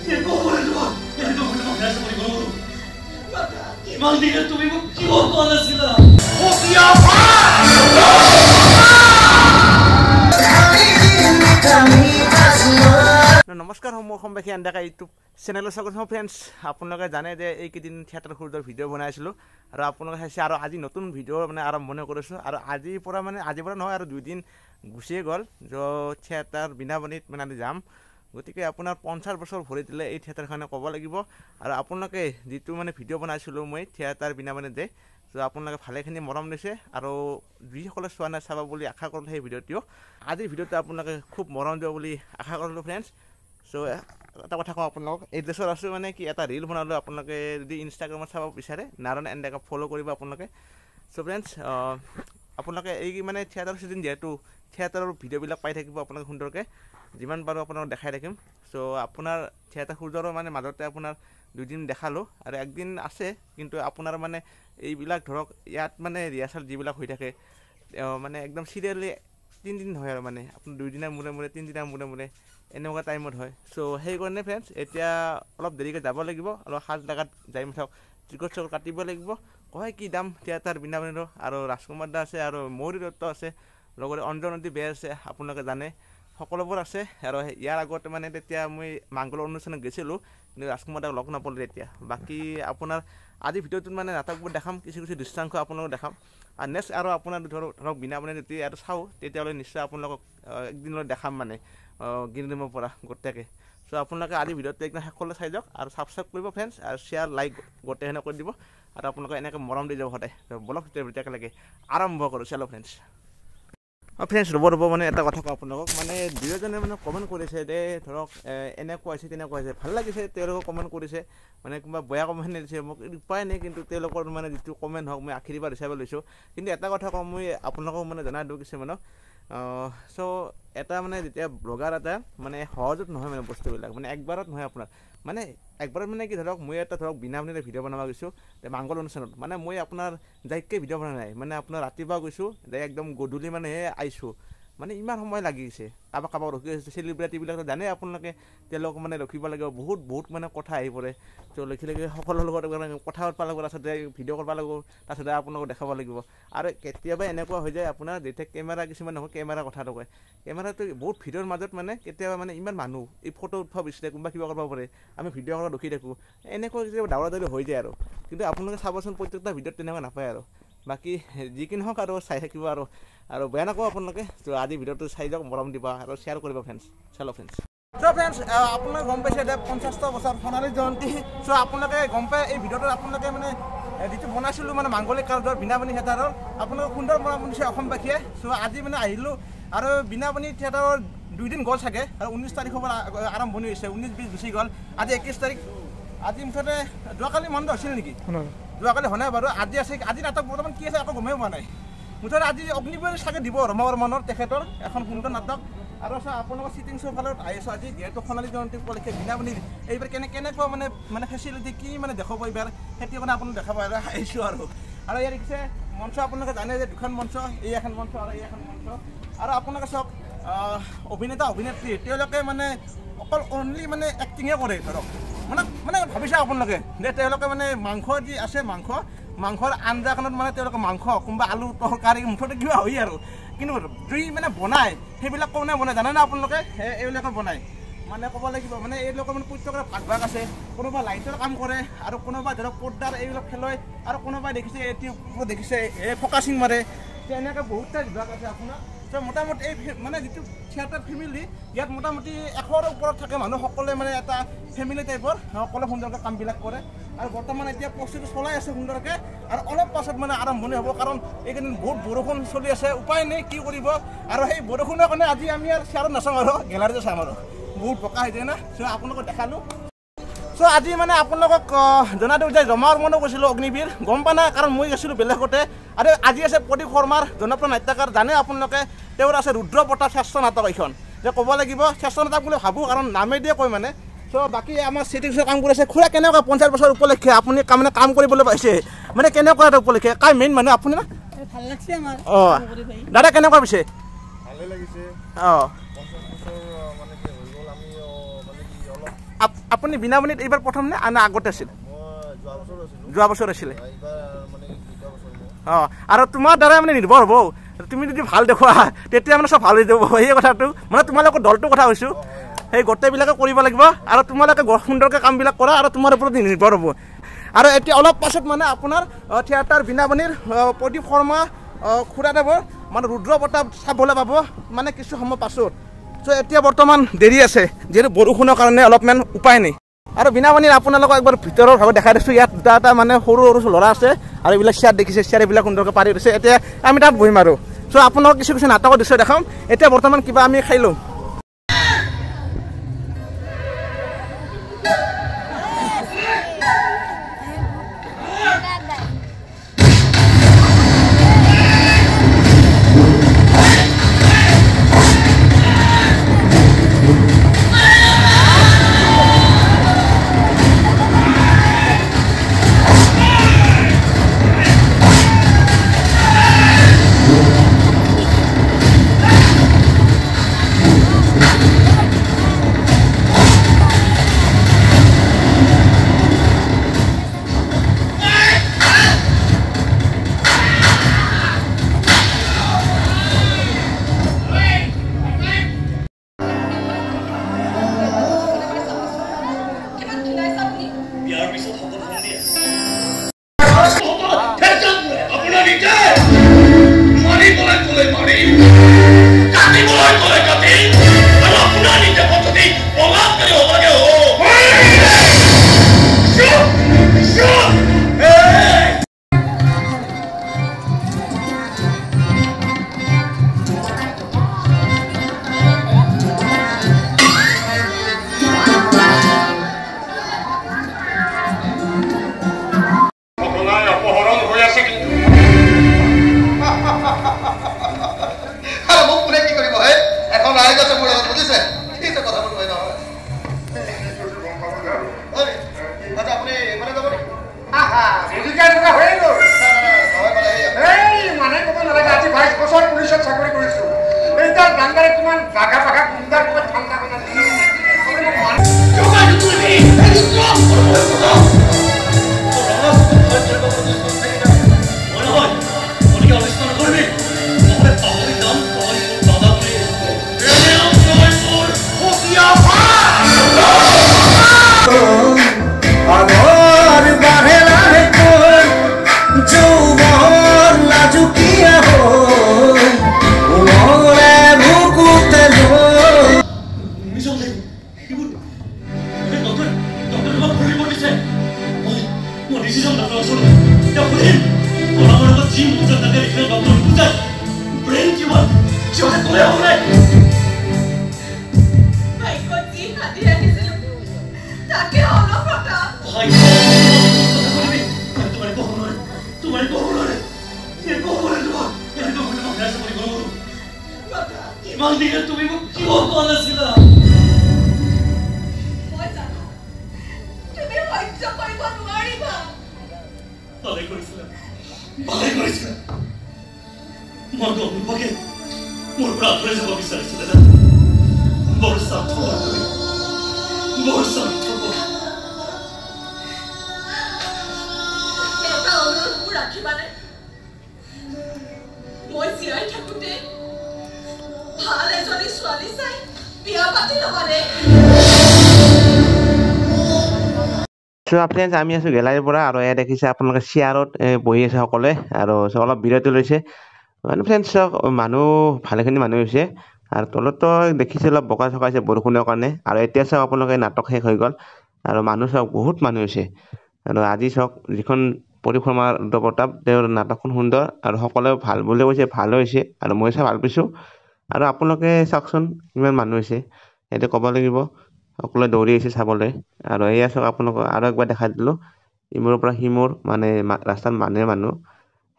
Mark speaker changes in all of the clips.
Speaker 1: নমস্কাৰ অসমবাসী আন্দাকা ইউটিউব চেনেলৰ স্বাগতম ফ্ৰেণ্ডছ। আপোনালোকে জানে যে এইকেইদিন থিয়েটাৰ সূৰ্যৰ ভিডিঅ' বনাইছিলোঁ আৰু আপোনালোকে চাইছে আৰু আজি নতুন ভিডিঅ' মানে আৰম্ভণি কৰিছোঁ আৰু আজিৰ পৰা নহয় আৰু 2 দিন গুচিয়ে গ'ল থিয়েটাৰ বিনাবনীত মানে আমি যাম। গতিকে আপোনাৰ 50 বছৰ ভৰি দিলে এই থিয়েটাৰখনে ক'ব লাগিব আৰু আপোনালোকে যিটো মানে ভিডিঅ' বনাইছিলোঁ মই থিয়েটাৰ বিনাবনীত যে আপোনালোকে ভালেখিনি মৰম দিছে আৰু যিসকলে চোৱা নাই চাব বুলি আশা কৰিলোঁ সেই ভিডিঅ'টো। আজিৰ ভিডিঅ'টো আপোনালোকে খুব মৰম দিব বুলি আশা কৰিলোঁ ফ্ৰেণ্ডছ। এটা কথা কওঁ আপোনালোকক, এড্ৰেছত আছোঁ মানে কি এটা ৰিল বনালোঁ। আপোনালোকে যদি ইনষ্টাগ্ৰামত চাব বিচাৰে নাৰায়ণ এণ্ডাকা ফ'ল' কৰিব আপোনালোকে। ফ্ৰেণ্ডছ আপোনালোকে এই মানে থিয়েটাৰ ছিজন যিহেতু থিয়েটাৰৰ ভিডিঅ'বিলাক পাই থাকিব আপোনালোকে সুন্দৰকৈ, যিমান পাৰোঁ আপোনালোকক দেখাই থাকিম। আপোনাৰ থিয়েটাৰ সূৰ্যৰ মানে মাজতে আপোনাৰ 2 দিন দেখালোঁ আৰু 1 দিন আছে, কিন্তু আপোনাৰ মানে এইবিলাক ধৰক ইয়াত মানে ৰিহাৰ্চেল যিবিলাক হৈ থাকে মানে একদম চিৰিয়েলি 3 দিন হয় আৰু মানে আপোনাৰ 2 দিনৰ মূৰে মূৰে 3 দিনৰ মূৰে মূৰে এনেকুৱা টাইমত হয়। সেইকাৰণে ফ্ৰেণ্ডছ এতিয়া অলপ দেৰিকৈ যাব লাগিব, অলপ সাজ জেগাত যাই মাথক টিকট চিকট কাটিব লাগিব। কয় কি দাম থিয়েটাৰ বিনাবনীৰ, আৰু ৰাজকুমাৰ দা আছে আৰু মৌৰী দত্ত আছে, লগতে অঞ্জনদী বেৰ আছে, আপোনালোকে জানে সকলোবোৰ আছে। আৰু ইয়াৰ আগতে মানে তেতিয়া মই মাংগলৰ অনুষ্ঠানত গৈছিলোঁ, কিন্তু ৰাজকুমাৰ দাক লগ নাপালোঁ তেতিয়া। বাকী আপোনাৰ আজি ভিডিঅ'টোত মানে নাটকবোৰ দেখাম, কিছু দৃশ্যাংশ আপোনালোকক দেখাম আৰু নেক্সট আৰু আপোনাৰ ধৰক বিনাবনী যেতিয়া আৰু চাওঁ তেতিয়াহ'লে নিশ্চয় আপোনালোকক একদিনলৈ দেখাম মানে গিৰিডিমৰ পৰা গোটেইকৈ। আপোনালোকে আজি ভিডিঅ'টো একদম শেষলৈ চাই যাওক আৰু ছাবস্ক্ৰাইব কৰিব ফ্ৰেণ্ডছ আৰু শ্বেয়াৰ লাইক গোটেইখিনি কৰি দিব আৰু আপোনালোকে এনেকৈ মৰম দি যাব সদায়। বলক তেতিয়ালৈকে আৰম্ভ কৰোঁ। চেলো ফ্ৰেণ্ডছ। ফ্ৰেণ্ডছ ৰ'ব মানে এটা কথা কওঁ আপোনালোকক, মানে দুয়োজনে মানে কমেণ্ট কৰিছে যে ধৰক এনেকুৱা হৈছে তেনেকুৱা হৈছে, ভাল লাগিছে তেওঁলোকে কমেণ্ট কৰিছে, মানে কোনোবা বেয়া কমেণ্ট দিছে মোক উপায় নাই, কিন্তু তেওঁলোকৰ মানে যিটো কমেণ্ট হওক মই আশীৰ্বাদ হিচাপে লৈছোঁ। কিন্তু এটা কথা কওঁ, মই আপোনালোকক মানে জনাই দিওঁ কিছুমানক এটা মানে যেতিয়া ব্লগাৰ এটা মানে সহজত নহয় মানে বস্তুবিলাক মানে একবাৰত নহয় আপোনাৰ মানে একবাৰত মানে কি ধৰক মই এটা ধৰক বিনাবনীৰে ভিডিঅ' বনাব গৈছোঁ মাংগল অনুষ্ঠানত, মানে মই আপোনাৰ যাইকে ভিডিঅ' বনোৱা নাই, মানে আপোনাৰ ৰাতিপুৱা গৈছোঁ যাই একদম গধূলি মানেহে আহিছোঁ, মানে ইমান সময় লাগিছে। কাৰোবাক ৰখি আছে, চেলিব্ৰিটিবিলাক জানে আপোনালোকে তেওঁলোক মানে ৰখিব লাগিব, বহুত মানে কথা আহি পৰে। লখি সকলোৰ লগত কথা পাতিব লাগিব, তাৰপিছতে ভিডিঅ' কৰিব লাগিব, তাৰপিছতে আপোনালোকক দেখাব লাগিব। আৰু কেতিয়াবা এনেকুৱা হৈ যায় আপোনাৰ যেতিয়া কেমেৰা কিছুমান নহয় কেমেৰা কথাটো কয়, কেমেৰাটো বহুত ভিডিঅ'ৰ মাজত মানে কেতিয়াবা মানে ইমান মানুহ এই ফটো উঠিব বিচাৰে, কোনোবা কিবা কৰিব পাৰে, আমি ভিডিঅ' কৰাত ৰখি থাকোঁ, এনেকুৱা কেতিয়াবা দাউৰা দাউৰি হৈ যায় আৰু। কিন্তু আপোনালোকে চাবচোন প্ৰত্যেকটা ভিডিঅ'ত তেনেকুৱা নাপায় আৰু। বাকী যি কি নহওক আৰু চাই থাকিব আৰু বেয়া নকওঁ আপোনালোকে। আজি ভিডিঅ'টো চাই যাওক, মৰম দিবা আৰু শ্বেয়াৰ কৰিব ফ্ৰেণ্ডছ। চেলো ফ্ৰেণ্ডছ। ফ্ৰেণ্ডছ আপোনালোকে গম পাইছে এতিয়া 50 বছৰ সোণালী জয়ন্তী। আপোনালোকে গম পায় এই ভিডিঅ'টোত আপোনালোকে মানে যিটো বনাইছিলোঁ মানে মাংগলিক কালজৰ বিনাবনী থিয়েটাৰৰ আপোনালোকে সুন্দৰ মৰম দিছে অসমবাসীয়ে। আজি মানে আহিলোঁ আৰু বিনাবনী থিয়েটাৰৰ 2 দিন গ'ল চাগে, আৰু 19 তাৰিখৰ পৰা আৰম্ভণি হৈছে, 19-20 গুচি গ'ল, আজি 21 তাৰিখ। আজি মুঠতে যোৱাকালি বন্ধ হৈছিল নেকি? যোৱাকালি হোৱা নাই বাৰু, আজি আছে। আজি নাটক বৰ্তমান কি আছে একো গমেই পোৱা নাই। মুঠতে আজি অগ্নিবীৰ চাগে দিব ৰমাবৰ্মনৰ তেখেতৰ এখন সুন্দৰ নাটক। আৰু আপোনালোকৰ চিটিং শ্ব' ফালত আহিছোঁ আজি, যিহেতু সোণালী জয়ন্তী উপলক্ষে বিনাবনীৰ এইবাৰ কেনেকুৱা মানে ফেচিলিটি কি মানে দেখাব এইবাৰ, সেইটো কাৰণে আপোনালোক দেখাব আহিছোঁ। আৰু ইয়াত দেখিছে মঞ্চ, আপোনালোকে জানে যে 2খন মঞ্চ, এই এখন মঞ্চ আৰু এই এখন মঞ্চ। আৰু আপোনালোকে চাওক অভিনেতা অভিনেত্ৰী তেওঁলোকে মানে অকল অনলি মানে এক্টিঙে কৰে ধৰক, মানে ভাবিছে আপোনালোকে যে তেওঁলোকে মানে মাংস যি আছে মাংসৰ আঞ্জাখনত মানে তেওঁলোকে মাংস কোনোবা আলু তৰকাৰী মুঠতে কিবা হয় আৰু, কিন্তু জুই মানে বনায় সেইবিলাক কোনে বনায় জানেনে আপোনালোকে? এইবিলাকে বনায় মানে ক'ব লাগিব, মানে এইবিলাকৰ মানে প্ৰত্যেকৰে ভাগ আছে। কোনোবা লাইটৰ কাম কৰে আৰু কোনোবা ধৰক পৰ্দাৰ এইবিলাক খেলয়, আৰু কোনোবাই দেখিছে দেখিছে ফকাচিং মাৰে, এনেকৈ বহুতটা বিভাগ আছে আপোনাৰ। মোটামুটি এই মানে যিটো থিয়েটাৰ ফেমিলি ইয়াত মোটামুটি 100ৰ ওপৰত থাকে মানুহ, সকলোৱে মানে এটা ফেমিলি টাইপৰ, সকলোৱে সুন্দৰকৈ কামবিলাক কৰে। আৰু বৰ্তমান এতিয়া প্ৰস্তুতি চলাই আছে সুন্দৰকৈ, আৰু অলপ পাছত মানে আৰম্ভণি হ'ব, কাৰণ এইকেইদিন বহুত বৰষুণ চলি আছে, উপায় নাই কি কৰিব। আৰু সেই বৰষুণৰ কাৰণে আজি আমি আৰু শ্বেয়াৰত নাচাওঁ আৰু গেলাৰীতে চাম আৰু, বহুত বোকা হৈ যায় না। আপোনালোকক দেখালোঁ। আজি মানে আপোনালোকক জনাই দিওঁ যে ৰমাবৰ্মনো গৈছিলোঁ অগ্নিবীৰ, গম পোৱা নাই কাৰণ মই গৈছিলোঁ বেলেগতে। আৰু আজি আছে প্ৰদীপ শৰ্মাৰ জনপ্ৰিয় নাট্যকাৰ, জানে আপোনালোকে তেওঁৰ আছে ৰুদ্ৰপ্ৰতাপ শ্ৰেষ্ঠ নাটক। এইখন যে ক'ব লাগিব শ্ৰেষ্ঠ নাটক বুলি ভাবোঁ, কাৰণ নামেই দিয়ে কয় মানে। বাকী আমাৰ চিটিং শ্ব' কাম কৰিছে। খুৰা কেনেকুৱা 50 বছৰ উপলক্ষে আপুনি মানে কাম কৰিবলৈ পাইছে, মানে কেনেকুৱা এটা উপলক্ষে কাই মেইন মানুহ আপুনি না? ভাল লাগিছে আমাৰ। দাদা কেনেকুৱা পিছে? ভালে লাগিছে। আপুনি বিনামণিত এইবাৰ প্ৰথম নে আনা আগতে আছিল যোৱা বছৰ আছিলে অঁ আৰু তোমাৰ দ্বাৰাই মানে নিৰ্ভৰ হ'ব তুমি যদি ভাল দেখুওৱা তেতিয়া মানে চব ভাল হৈ যাব সেই কথাটো মানে তোমালোকৰ দলটোৰ কথা কৈছোঁ সেই গোটেইবিলাকে কৰিব লাগিব আৰু তোমালোকে সুন্দৰকৈ কামবিলাক কৰা আৰু তোমাৰ ওপৰত নিৰ্ভৰ হ'ব আৰু এতিয়া অলপ পাছত মানে আপোনাৰ থিয়েটাৰ বিনামণিৰ প্ৰদীপ শৰ্মা খুৰাদেৱৰ মানে ৰুদ্ৰ প্ৰতাপ চাবলৈ পাব মানে কিছু সময় পাছত চ' এতিয়া বৰ্তমান দেৰি আছে যিহেতু বৰষুণৰ কাৰণে অলপমান উপায় নাই আৰু বিনামণিৰ আপোনালোকক একবাৰ ভিতৰৰ ভাৱে দেখাই দিছোঁ ইয়াত দুটা মানে সৰু সৰু ল'ৰা আছে আৰু এইবিলাক চেয়াৰ দেখিছে চেয়াৰ এইবিলাক সুন্দৰকৈ পাৰি দিছে এতিয়া আমি তাত বহিম আৰু চ' আপোনালোকক কিছু নাটকৰ দৃশ্য দেখাম এতিয়া বৰ্তমান কিবা আমি খাই লওঁ ফ্ৰেণ্ডছ আমি আছোঁ গেলাৰীৰ পৰা আৰু এয়া দেখিছে আপোনালোকে চেয়াৰত বহি আছে সকলোৱে আৰু অলপ বিৰতি লৈছে মানে ফ্ৰেণ্ডছ মানুহ ভালেখিনি মানুহ হৈছে আৰু তলতো দেখিছে অলপ বোকা চকা হৈছে বৰষুণৰ কাৰণে আৰু এতিয়া চাওক আপোনালোকে নাটক শেষ হৈ গ'ল আৰু মানুহ চাওক বহুত মানুহ হৈছে আৰু আজি চাওক যিখন প্ৰদীপ শৰ্মা ৰুদ্ৰ প্ৰতাপ তেওঁৰ নাটকখন সুন্দৰ আৰু সকলোৱে ভাল বুলি কৈছে ভাল হৈছে আৰু মই চাই ভাল পাইছোঁ আৰু আপোনালোকে চাওকচোন কিমান মানুহ হৈছে এতিয়া ক'ব লাগিব সকলোৱে দৌৰি আহিছে চাবলৈ আৰু এয়া চাওক আপোনালোকক আৰু একবাৰ দেখাই দিলোঁ ইমূৰৰ পৰা সিমূৰ মানে ৰাস্তাত মানুহ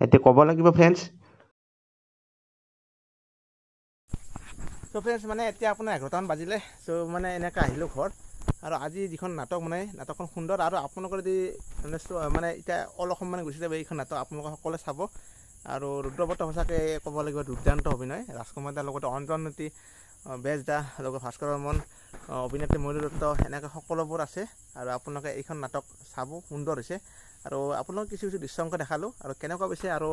Speaker 1: এতিয়া ক'ব লাগিব ফ্ৰেণ্ডছ চ' ফ্ৰেণ্ডছ মানে এতিয়া আপোনাৰ 11টামান বাজিলে চ' মানে এনেকৈ আহিলোঁ ঘৰ আৰু আজি যিখন নাটক মানে নাটকখন সুন্দৰ আৰু আপোনালোকৰ যদি মানে এতিয়া অলপ সময় মানে গুচি যাব এইখন নাটক আপোনালোকে সকলোৱে চাব আৰু ৰুদ্ৰ প্ৰতাপ সঁচাকৈ ক'ব লাগিব দুৰ্দান্ত অভিনয় ৰাজকুমাৰ দাৰ লগতে অঞ্জন নতি বেজ দা লগত ভাস্কৰ বৰ্মন অভিনেত্ৰী ময়ূৰী দত্ত এনেকৈ সকলোবোৰ আছে আৰু আপোনালোকে এইখন নাটক চাব সুন্দৰ হৈছে আৰু আপোনালোক কিছু দৃশ্য অংক দেখালোঁ আৰু কেনেকুৱা পাইছে আৰু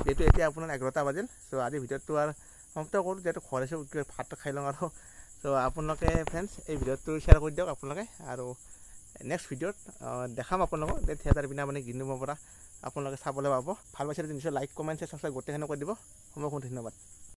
Speaker 1: যিহেতু এতিয়া আপোনাৰ 11টা বাজিল চ' আজি ভিডিঅ'টো আৰু সমাপ্ত কৰোঁ যিহেতু ঘৰ আছে ভাত খাই লওঁ আৰু চ' আপোনালোকে ফ্ৰেণ্ডছ এই ভিডিঅ'টো শ্বেয়াৰ কৰি দিয়ক আপোনালোকে আৰু নেক্সট ভিডিঅ'ত দেখাম আপোনালোকক যে থিয়েটাৰ বিনা মানে গিনিবৰ পৰা আপোনালোকে চাবলৈ পাব ভাল পাইছে নিশ্চয় লাইক কমেণ্ট ছাবস্ক্ৰাইব গোটেইখিনি কৰি দিব ধন্যবাদ।